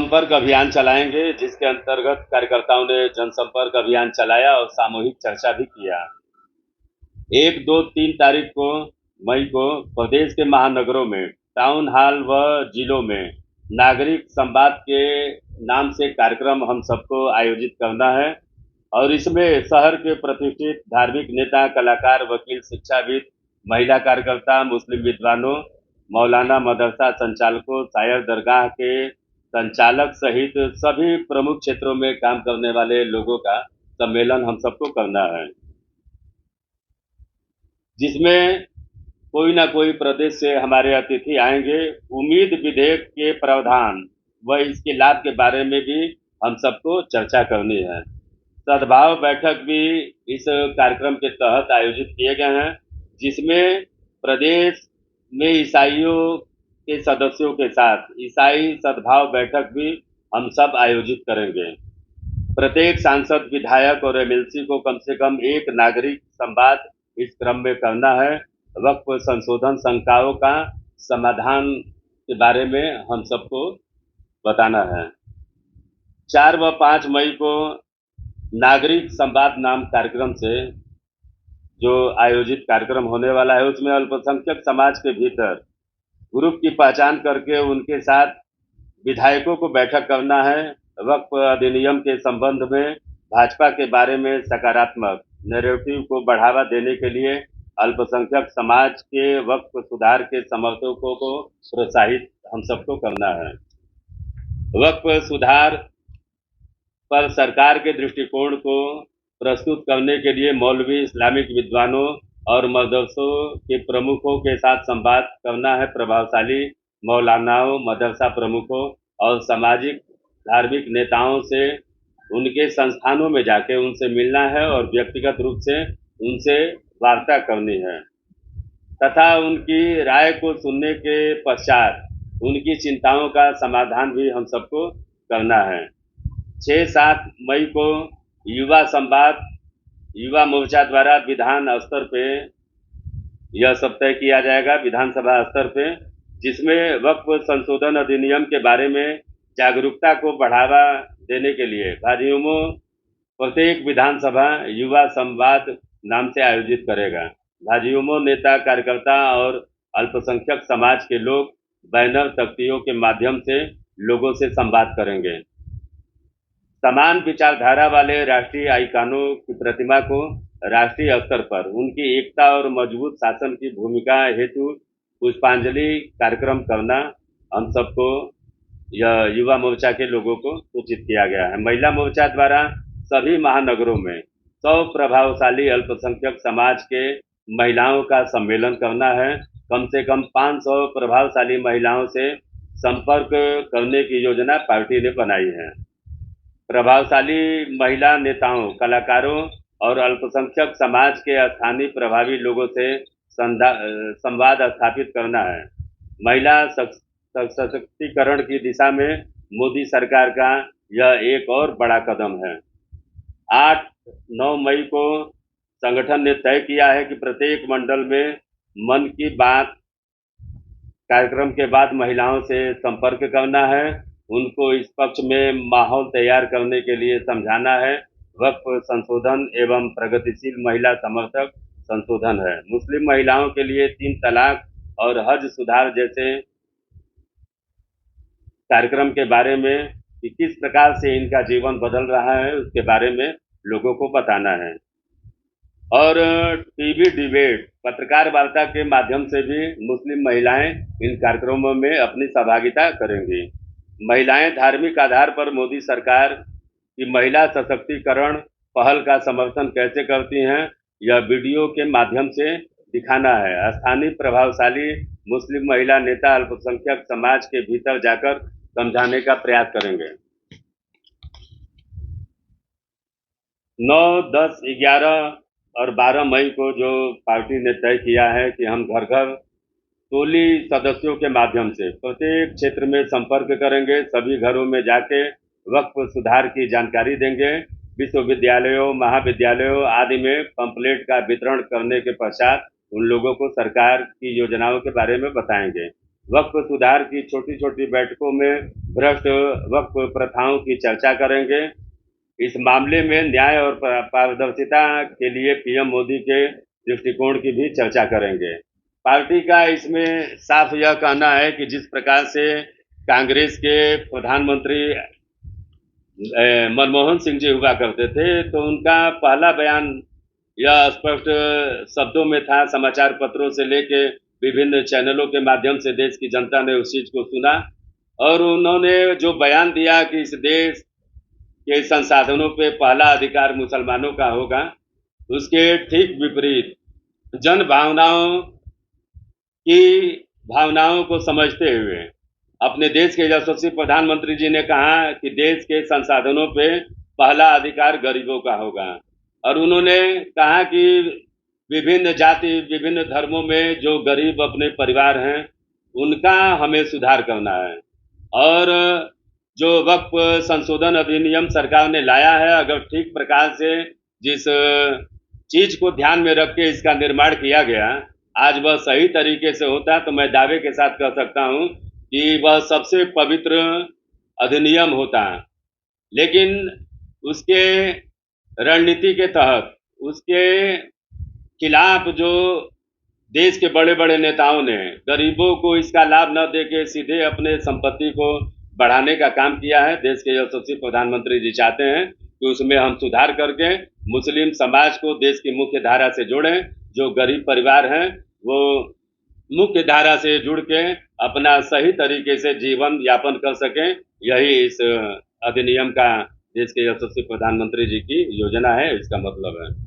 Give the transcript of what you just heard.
जनसंपर्क अभियान चलाएंगे, जिसके अंतर्गत कार्यकर्ताओं ने जनसंपर्क अभियान चलाया और सामूहिक चर्चा भी किया। 1, 2, 3 तारीख को मई को प्रदेश के महानगरों में टाउन हॉल व जिलों में नागरिक संवाद के नाम से कार्यक्रम हम सबको आयोजित करना है और इसमें शहर के प्रतिष्ठित धार्मिक नेता, कलाकार, वकील, शिक्षाविद, महिला कार्यकर्ता, मुस्लिम विद्वानों, मौलाना, मदरसा संचालकों, शायर दरगाह के संचालक सहित सभी प्रमुख क्षेत्रों में काम करने वाले लोगों का सम्मेलन हम सबको करना है, जिसमें कोई ना कोई प्रदेश से हमारे अतिथि आएंगे। उम्मीद विधेयक के प्रावधान व इसके लाभ के बारे में भी हम सबको चर्चा करनी है। सद्भाव बैठक भी इस कार्यक्रम के तहत आयोजित किए गए हैं, जिसमें प्रदेश में ईसाइयों के सदस्यों के साथ ईसाई सद्भाव बैठक भी हम सब आयोजित करेंगे। प्रत्येक सांसद, विधायक और एमएलसी को कम से कम एक नागरिक संवाद इस क्रम में करना है। वक्फ संशोधन शंकाओं का समाधान के बारे में हम सबको बताना है। 4 व 5 मई को नागरिक संवाद नाम कार्यक्रम से जो आयोजित कार्यक्रम होने वाला है, उसमें अल्पसंख्यक समाज के भीतर ग्रुप की पहचान करके उनके साथ विधायकों को बैठक करना है। वक्फ अधिनियम के संबंध में भाजपा के बारे में सकारात्मक नैरेटिव को बढ़ावा देने के लिए अल्पसंख्यक समाज के वक्फ सुधार के समर्थकों को प्रोत्साहित हम सबको करना है। वक्फ सुधार पर सरकार के दृष्टिकोण को प्रस्तुत करने के लिए मौलवी, इस्लामिक विद्वानों और मदरसों के प्रमुखों के साथ संवाद करना है। प्रभावशाली मौलानाओं, मदरसा प्रमुखों और सामाजिक धार्मिक नेताओं से उनके संस्थानों में जाके उनसे मिलना है और व्यक्तिगत रूप से उनसे वार्ता करनी है तथा उनकी राय को सुनने के पश्चात उनकी चिंताओं का समाधान भी हम सबको करना है। 6-7 मई को युवा संवाद युवा मोर्चा द्वारा विधान स्तर पे यह सब तय किया जाएगा, विधानसभा स्तर पे, जिसमें वक्फ संशोधन अधिनियम के बारे में जागरूकता को बढ़ावा देने के लिए भाजयुमो प्रत्येक विधानसभा युवा संवाद नाम से आयोजित करेगा। भाजयुमो नेता, कार्यकर्ता और अल्पसंख्यक समाज के लोग बैनर, तख्तियों के माध्यम से लोगों से संवाद करेंगे। समान विचारधारा वाले राष्ट्रीय आइकनों की प्रतिमा को राष्ट्रीय स्तर पर उनकी एकता और मजबूत शासन की भूमिका हेतु पुष्पांजलि कार्यक्रम करना हम सबको यह युवा मोर्चा के लोगों को सूचित किया गया है। महिला मोर्चा द्वारा सभी महानगरों में 100 प्रभावशाली अल्पसंख्यक समाज के महिलाओं का सम्मेलन करना है। कम से कम 500 प्रभावशाली महिलाओं से संपर्क करने की योजना पार्टी ने बनाई है। प्रभावशाली महिला नेताओं, कलाकारों और अल्पसंख्यक समाज के स्थानीय प्रभावी लोगों से संवाद स्थापित करना है। महिला सशक्तिकरण की दिशा में मोदी सरकार का यह एक और बड़ा कदम है। 8-9 मई को संगठन ने तय किया है कि प्रत्येक मंडल में मन की बात कार्यक्रम के बाद महिलाओं से संपर्क करना है, उनको इस पक्ष में माहौल तैयार करने के लिए समझाना है। वक्फ संशोधन एवं प्रगतिशील महिला समर्थक संशोधन है। मुस्लिम महिलाओं के लिए 3 तलाक और हज सुधार जैसे कार्यक्रम के बारे में कि किस प्रकार से इनका जीवन बदल रहा है, उसके बारे में लोगों को बताना है। और टीवी डिबेट, पत्रकार वार्ता के माध्यम से भी मुस्लिम महिलाएं इन कार्यक्रमों में अपनी सहभागिता करेंगी। महिलाएं धार्मिक आधार पर मोदी सरकार की महिला सशक्तिकरण पहल का समर्थन कैसे करती हैं, यह वीडियो के माध्यम से दिखाना है। स्थानीय प्रभावशाली मुस्लिम महिला नेता अल्पसंख्यक समाज के भीतर जाकर समझाने का प्रयास करेंगे। 9, 10, 11 और 12 मई को जो पार्टी ने तय किया है कि हम घर घर टोली सदस्यों के माध्यम से प्रत्येक क्षेत्र में संपर्क करेंगे, सभी घरों में जाके वक्फ सुधार की जानकारी देंगे। विश्वविद्यालयों, महाविद्यालयों आदि में पंपलेट का वितरण करने के पश्चात उन लोगों को सरकार की योजनाओं के बारे में बताएंगे। वक्फ सुधार की छोटी छोटी बैठकों में भ्रष्ट वक्फ प्रथाओं की चर्चा करेंगे। इस मामले में न्याय और पारदर्शिता के लिए पीएम मोदी के दृष्टिकोण की भी चर्चा करेंगे। पार्टी का इसमें साफ यह कहना है कि जिस प्रकार से कांग्रेस के प्रधानमंत्री मनमोहन सिंह जी हुआ करते थे, तो उनका पहला बयान यह स्पष्ट शब्दों में था, समाचार पत्रों से लेके विभिन्न चैनलों के माध्यम से देश की जनता ने उस चीज को सुना और उन्होंने जो बयान दिया कि इस देश के संसाधनों पे पहला अधिकार मुसलमानों का होगा, उसके ठीक विपरीत जन भावनाओं की भावनाओं को समझते हुए अपने देश के यशस्वी प्रधानमंत्री जी ने कहा कि देश के संसाधनों पे पहला अधिकार गरीबों का होगा और उन्होंने कहा कि विभिन्न जाति विभिन्न धर्मों में जो गरीब अपने परिवार हैं उनका हमें सुधार करना है और जो वक्फ संशोधन अधिनियम सरकार ने लाया है, अगर ठीक प्रकार से जिस चीज को ध्यान में रख के इसका निर्माण किया गया, आज वह सही तरीके से होता तो मैं दावे के साथ कह सकता हूं कि वह सबसे पवित्र अधिनियम होता। लेकिन उसके रणनीति के तहत उसके खिलाफ जो देश के बड़े बड़े नेताओं ने गरीबों को इसका लाभ न देके सीधे अपने संपत्ति को बढ़ाने का काम किया है। देश के यशस्वी प्रधानमंत्री जी चाहते हैं कि उसमें हम सुधार करके मुस्लिम समाज को देश की मुख्य धारा से जोड़ें। जो गरीब परिवार हैं वो मुख्य धारा से जुड़ के अपना सही तरीके से जीवन यापन कर सकें। यही इस अधिनियम का देश के यशस्वी प्रधानमंत्री जी की योजना है, इसका मतलब है।